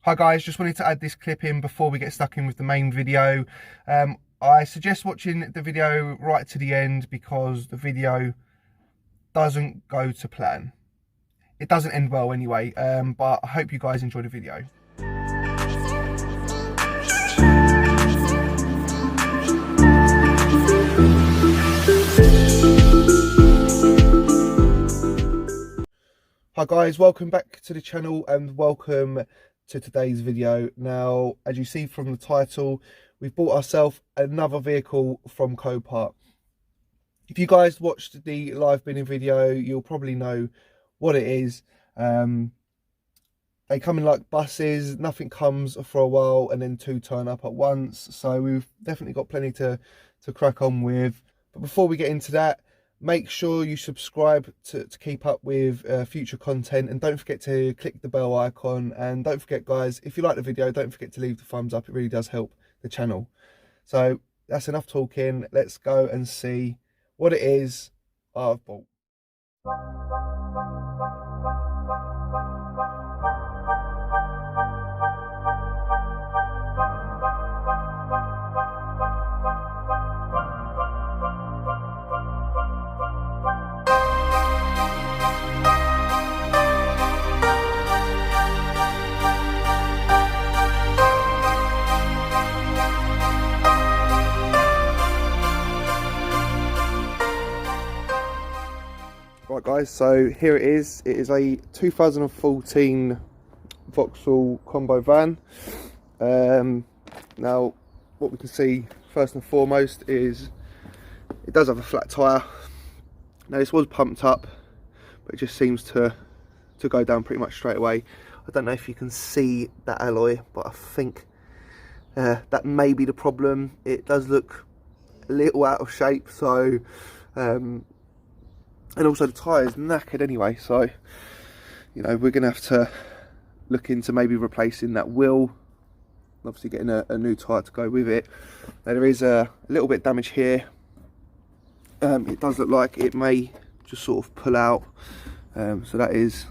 Hi guys, just wanted to add this clip in before we get stuck in with the main video. I suggest watching the video right to the end because the video doesn't go to plan. It doesn't end well anyway, but I hope you guys enjoy the video. Hi guys, welcome back to the channel and welcome to today's video. Now, as you see from the title, we've bought ourselves another vehicle from COPART. If you guys watched the live binning video, you'll probably know what it is. They come in like buses, nothing comes for a while and then two turn up at once. So we've definitely got plenty to crack on with. But before we get into that, make sure you subscribe to keep up with future content, and don't forget to click the bell icon. And don't forget guys, if you like the video, don't forget to leave the thumbs up. It really does help the channel. So that's enough talking. Let's go and see what it is I've bought. Right guys, so here it is. It is a 2014 Vauxhall combo van. Now what we can see first and foremost is it does have a flat tyre. Now this was pumped up, but it just seems to go down pretty much straight away. I don't know if you can see that alloy, but I think that may be the problem. It does look a little out of shape, so and also the tyre is knackered anyway, so you know we're gonna have to look into maybe replacing that wheel, obviously getting a new tyre to go with it. Now there is a little bit of damage here. It does look like it may just sort of pull out, so that is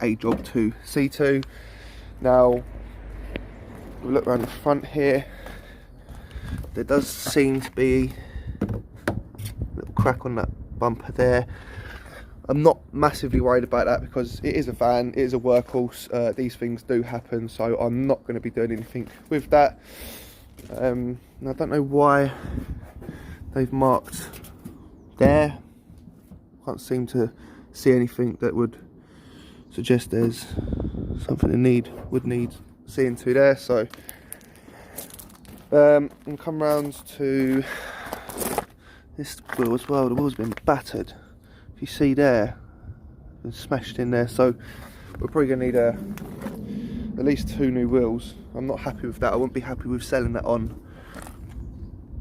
a job to see to. Now we look around the front here, there does seem to be a little crack on that bumper there. I'm not massively worried about that because it is a van, it is a workhorse. These things do happen, so I'm not going to be doing anything with that. And I don't know why they've marked there. Can't seem to see anything that would suggest there's something would need seeing to there. So and come round to this wheel as well. The wheel's been battered. If you see there, been smashed in there. So we're probably going to need at least 2 new wheels. I'm not happy with that. I wouldn't be happy with selling that on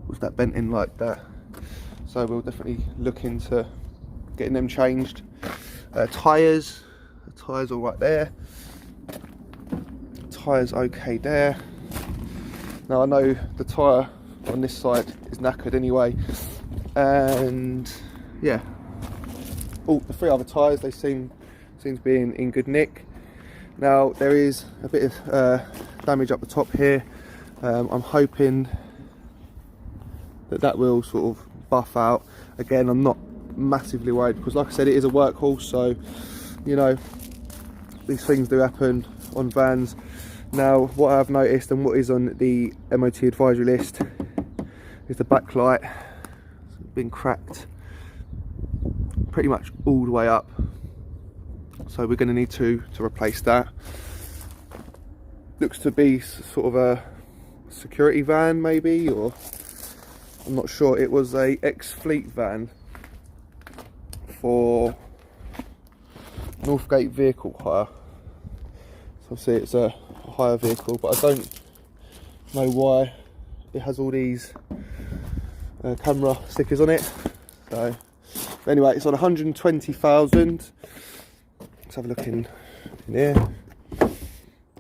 with that bent in like that. So we'll definitely look into getting them changed. Tyres, the tyres all right there. Tyres okay there. Now I know the tyre on this side is knackered anyway, and yeah, all the 3 other tyres, they seem to be in good nick. Now there is a bit of damage up the top here. I'm hoping that will sort of buff out. Again, I'm not massively worried because like I said, it is a workhorse, so you know these things do happen on vans. Now what I've noticed and what is on the MOT advisory list is the backlight. It's been cracked pretty much all the way up, so we're going to need to replace that. Looks to be sort of a security van maybe, or I'm not sure. It was a ex-fleet van for Northgate vehicle hire, so obviously it's a hire vehicle, but I don't know why it has all these camera stickers on it. So anyway, it's on 120,000. Let's have a look in here.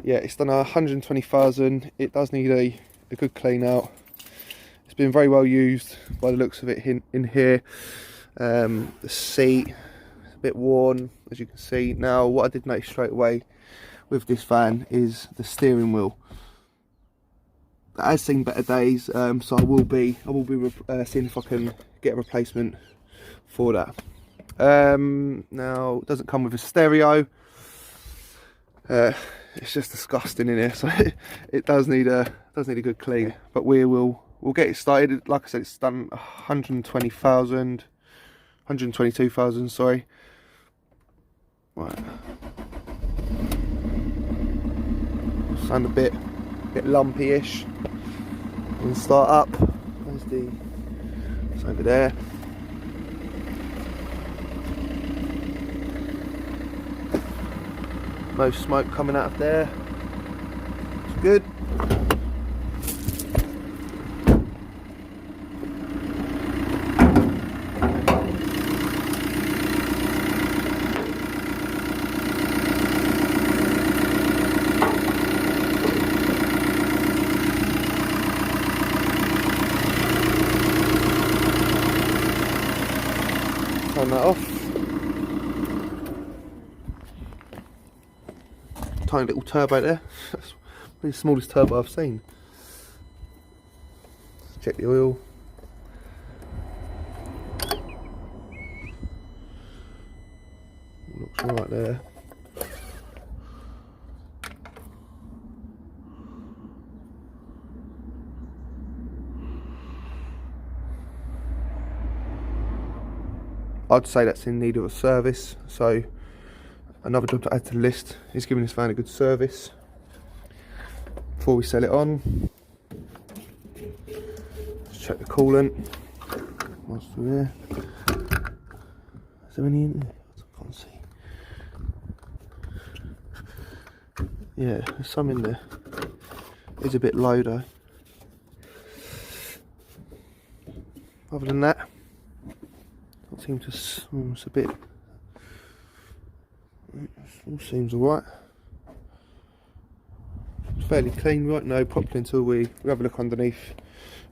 Yeah, it's done 120,000. It does need a good clean out. It's been very well used by the looks of it in here. The seat is a bit worn, as you can see. Now what I did notice straight away with this van is the steering wheel. That has seen better days, so I will be seeing if I can get a replacement for that. Now it doesn't come with a stereo. It's just disgusting in here, so it does need a good clean. But we'll get it started. Like I said, it's done 122,000, sorry. Right. Sound a bit lumpy-ish. And start up. It's over there. No smoke coming out of there. It's good. Turn that off. Tiny little turbo there. That's the smallest turbo I've seen. Let's check the oil. Looks right there. I'd say that's in need of a service, so another job to add to the list is giving this van a good service before we sell it on. Let's check the coolant. What's through there? Is there any in there? I can't see. Yeah, there's some in there. It's a bit low though. Other than that, don't seem to. It's a bit. All seems alright. It's fairly clean, right? No properly until we have a look underneath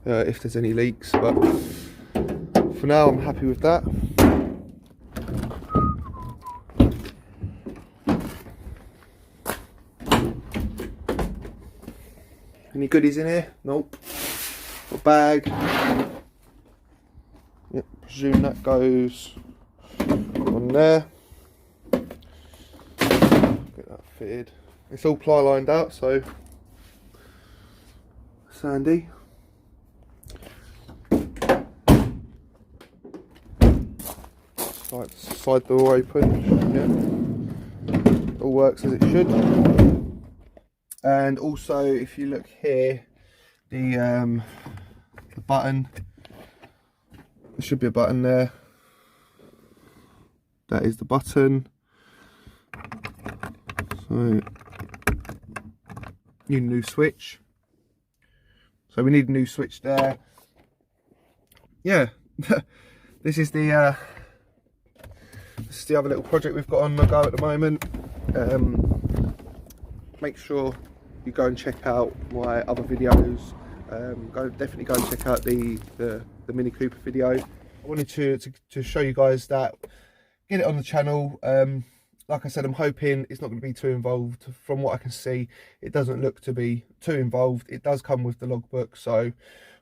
if there's any leaks. But for now, I'm happy with that. Any goodies in here? Nope. Got a bag. Yep, presume that goes on there. Get that fitted. It's all ply lined out, so sandy. Side door open. Yeah. All works as it should. And also, if you look here, the button. There should be a button there. That is the button. So, need a new switch. So we need a new switch there. Yeah, this is the other little project we've got on the go at the moment. Make sure you go and check out my other videos. Definitely go and check out the Mini Cooper video. I wanted to show you guys that, get it on the channel. Like I said, I'm hoping it's not going to be too involved. From what I can see, it doesn't look to be too involved. It does come with the logbook, so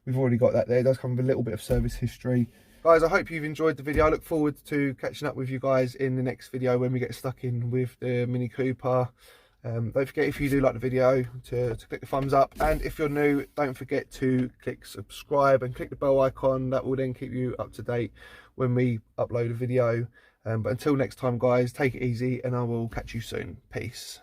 we've already got that there. It does come with a little bit of service history. Guys, I hope you've enjoyed the video. I look forward to catching up with you guys in the next video when we get stuck in with the Mini Cooper. Don't forget, if you do like the video, to click the thumbs up, and if you're new, don't forget to click subscribe and click the bell icon. That will then keep you up to date when we upload a video. But until next time, guys, take it easy and I will catch you soon. Peace.